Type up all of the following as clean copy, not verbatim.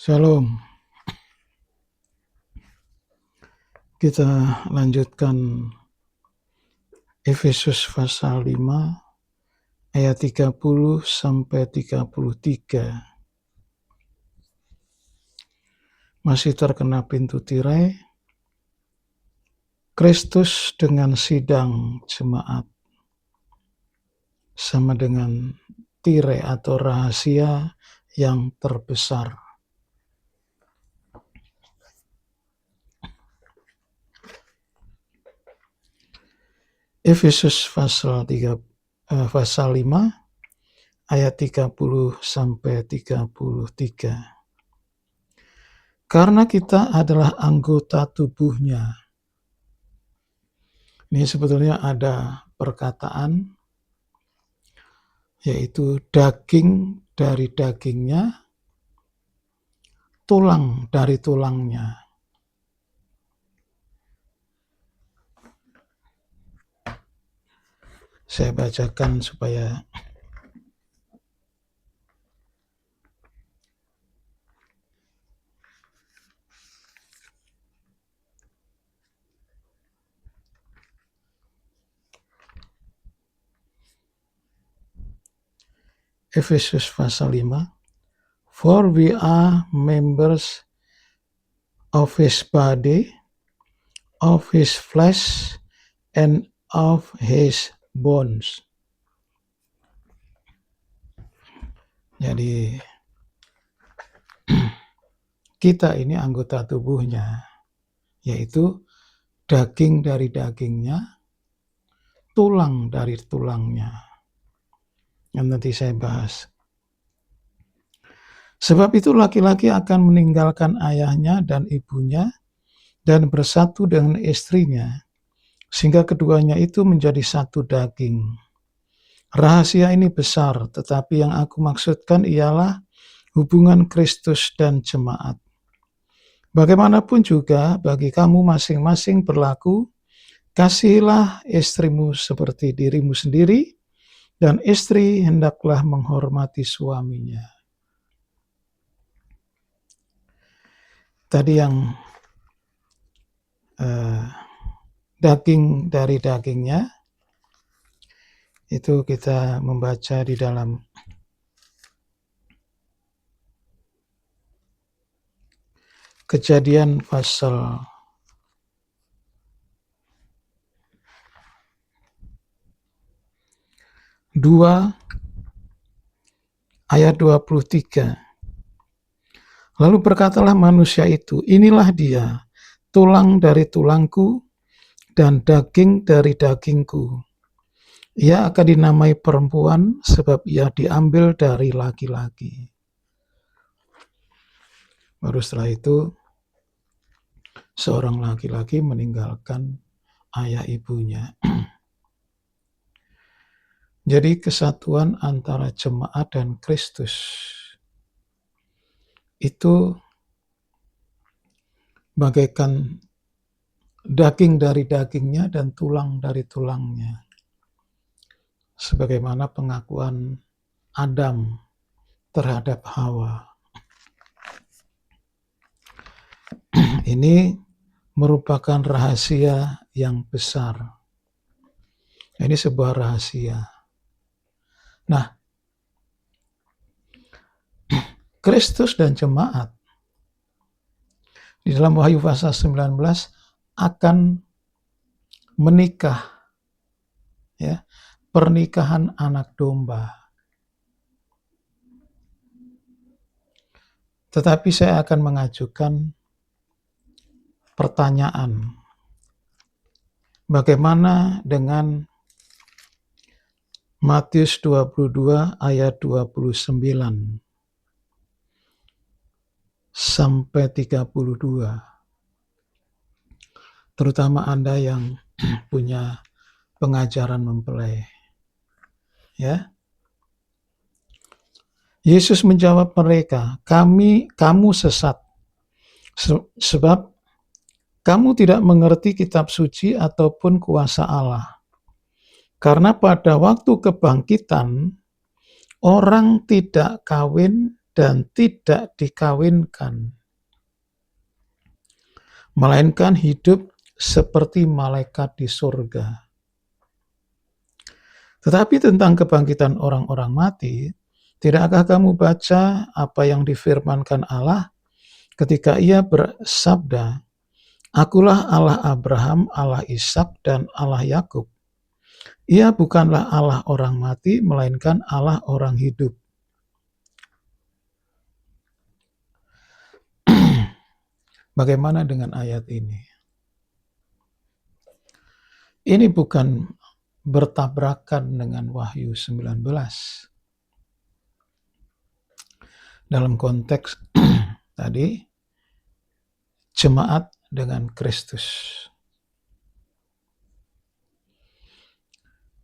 Shalom. Kita lanjutkan Efesus pasal 5 ayat 30 sampai 33. Masih terkena pintu tirai. Kristus dengan sidang jemaat sama dengan tirai atau rahasia yang terbesar. Efesus pasal 5 ayat 30 sampai 33. Karena kita adalah anggota tubuhnya. Ini sebetulnya ada perkataan, yaitu daging dari dagingnya, tulang dari tulangnya. Saya bacakan supaya Efesus pasal 5. For we are members of his body, of his flesh, and of his bones. Jadi kita ini anggota tubuhnya, yaitu daging dari dagingnya, tulang dari tulangnya. Yang nanti saya bahas. Sebab itu laki-laki akan meninggalkan ayahnya dan ibunya dan bersatu dengan istrinya, sehingga keduanya itu menjadi satu daging. Rahasia ini besar, tetapi yang aku maksudkan ialah hubungan Kristus dan jemaat. Bagaimanapun juga bagi kamu masing-masing berlaku, kasihilah istrimu seperti dirimu sendiri, dan istri hendaklah menghormati suaminya. Tadi yang daging dari dagingnya, itu kita membaca di dalam Kejadian pasal 2 ayat 23. Lalu berkatalah manusia itu, inilah dia, tulang dari tulangku dan daging dari dagingku. Ia akan dinamai perempuan sebab ia diambil dari laki-laki. Baru setelah itu, seorang laki-laki meninggalkan ayah ibunya. Jadi kesatuan antara jemaat dan Kristus itu bagaikan daging dari dagingnya dan tulang dari tulangnya. Sebagaimana pengakuan Adam terhadap Hawa. Ini merupakan rahasia yang besar. Ini sebuah rahasia. Nah, Kristus dan jemaat di dalam Wahyu pasal 19 akan menikah, ya, pernikahan anak domba. Tetapi saya akan mengajukan pertanyaan, bagaimana dengan Matius 22 ayat 29 sampai 32. Terutama Anda yang punya pengajaran mempelai. Ya. Yesus menjawab mereka, kamu sesat, sebab kamu tidak mengerti kitab suci ataupun kuasa Allah. Karena pada waktu kebangkitan, orang tidak kawin dan tidak dikawinkan, melainkan hidup seperti malaikat di surga. Tetapi tentang kebangkitan orang-orang mati, tidakkah kamu baca apa yang difirmankan Allah ketika Ia bersabda, "Akulah Allah Abraham, Allah Ishak, dan Allah Yakub." Ia bukanlah Allah orang mati, melainkan Allah orang hidup. Bagaimana dengan ayat ini? Ini bukan bertabrakan dengan Wahyu 19. Dalam konteks tadi, jemaat dengan Kristus.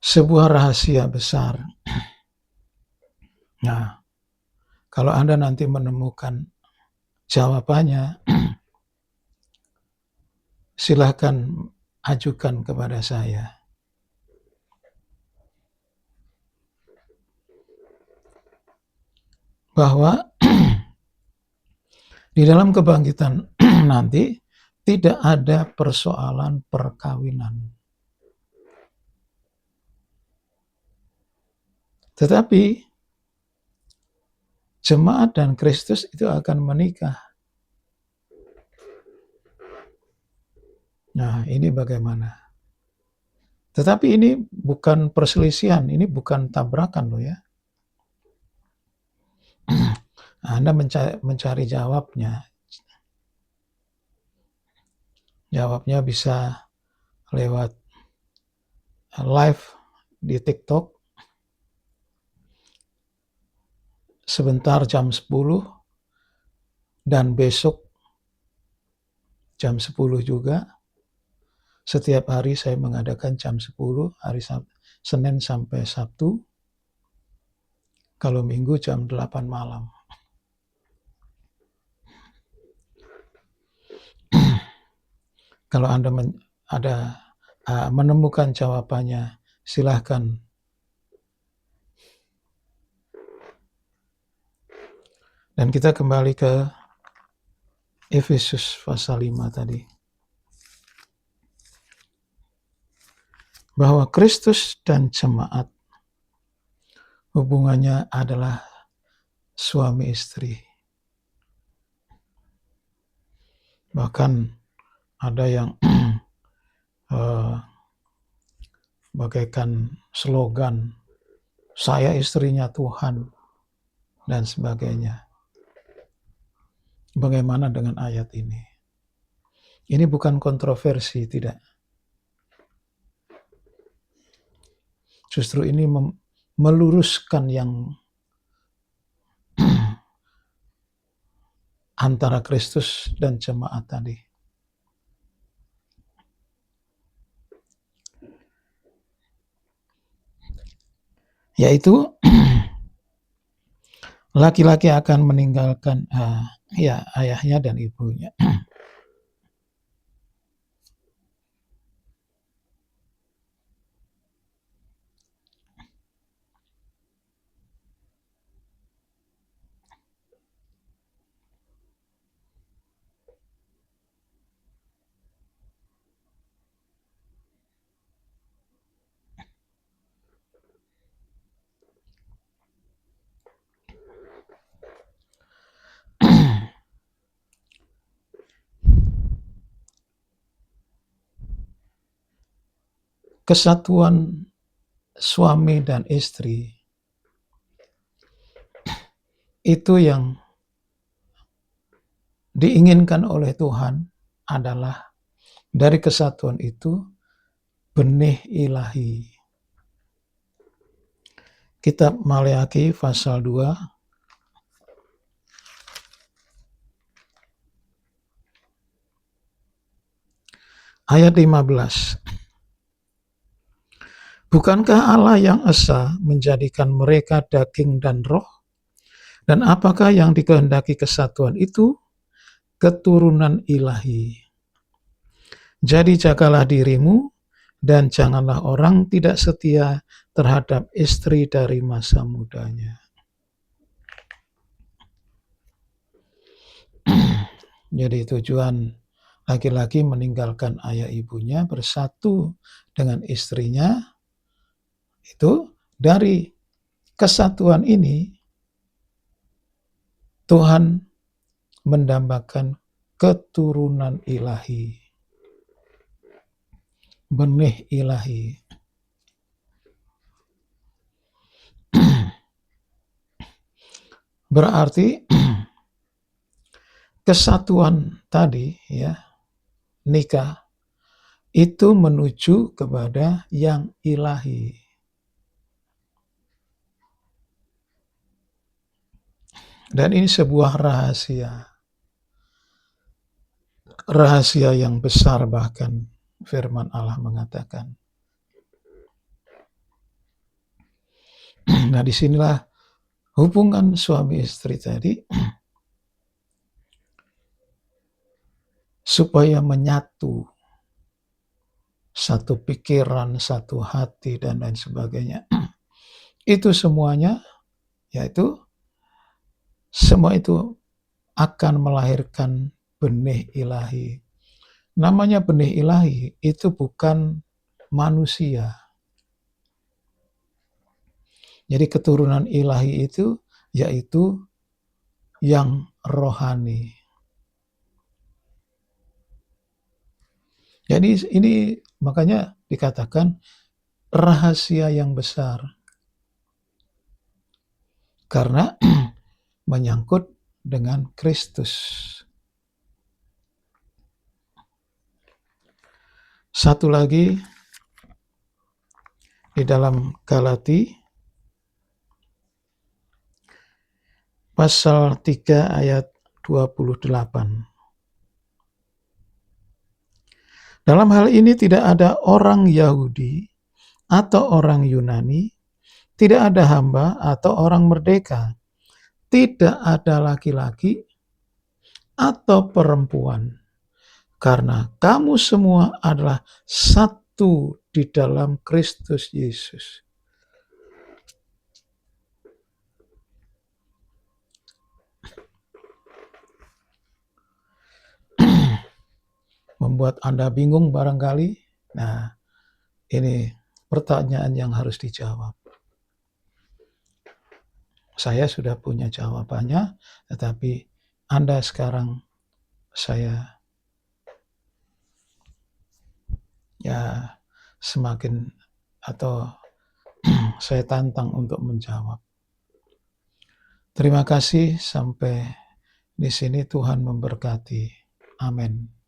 Sebuah rahasia besar. Nah, kalau Anda nanti menemukan jawabannya, silahkan ajukan kepada saya. Bahwa di dalam kebangkitan nanti tidak ada persoalan perkawinan. Tetapi jemaat dan Kristus itu akan menikah. Nah, ini bagaimana? Tetapi ini bukan perselisihan, ini bukan tabrakan loh ya. Anda mencari jawabnya. Jawabnya bisa lewat live di TikTok sebentar jam 10 dan besok jam 10 juga. Setiap hari saya mengadakan jam 10, hari Senin sampai Sabtu. Kalau Minggu jam 8 malam. Kalau Anda menemukan jawabannya, silahkan. Dan kita kembali ke Efesus pasal 5 tadi. Bahwa Kristus dan jemaat hubungannya adalah suami istri. Bahkan ada yang bagaikan slogan, "Saya istrinya Tuhan," dan sebagainya. Bagaimana dengan ayat ini? Ini bukan kontroversi, tidak. Justru ini meluruskan yang antara Kristus dan jemaat tadi. Yaitu laki-laki akan meninggalkan ayahnya dan ibunya. Kesatuan suami dan istri itu yang diinginkan oleh Tuhan adalah dari kesatuan itu benih ilahi. Kitab Maleakhi pasal 2 ayat 15. Bukankah Allah yang esa menjadikan mereka daging dan roh? Dan apakah yang dikehendaki kesatuan itu? Keturunan ilahi. Jadi jagalah dirimu dan janganlah orang tidak setia terhadap istri dari masa mudanya. Jadi tujuan laki-laki meninggalkan ayah ibunya, bersatu dengan istrinya, itu dari kesatuan ini Tuhan mendambakan keturunan ilahi, benih ilahi. Berarti kesatuan tadi, ya, nikah itu menuju kepada yang ilahi. Dan ini sebuah rahasia yang besar, bahkan firman Allah mengatakan. Nah, disinilah hubungan suami istri tadi supaya menyatu, satu pikiran, satu hati, dan lain sebagainya. Itu semuanya, yaitu semua itu akan melahirkan benih ilahi. Namanya benih ilahi itu bukan manusia. Jadi keturunan ilahi itu yaitu yang rohani. Jadi ini makanya dikatakan rahasia yang besar. Karena menyangkut dengan Kristus. Satu lagi di dalam Galati pasal 3 ayat 28. Dalam hal ini tidak ada orang Yahudi atau orang Yunani, tidak ada hamba atau orang merdeka, tidak ada laki-laki atau perempuan, karena kamu semua adalah satu di dalam Kristus Yesus. Membuat Anda bingung barangkali? Nah, ini pertanyaan yang harus dijawab. Saya sudah punya jawabannya, tetapi Anda sekarang saya semakin atau saya tantang untuk menjawab. Terima kasih, sampai di sini Tuhan memberkati. Amin.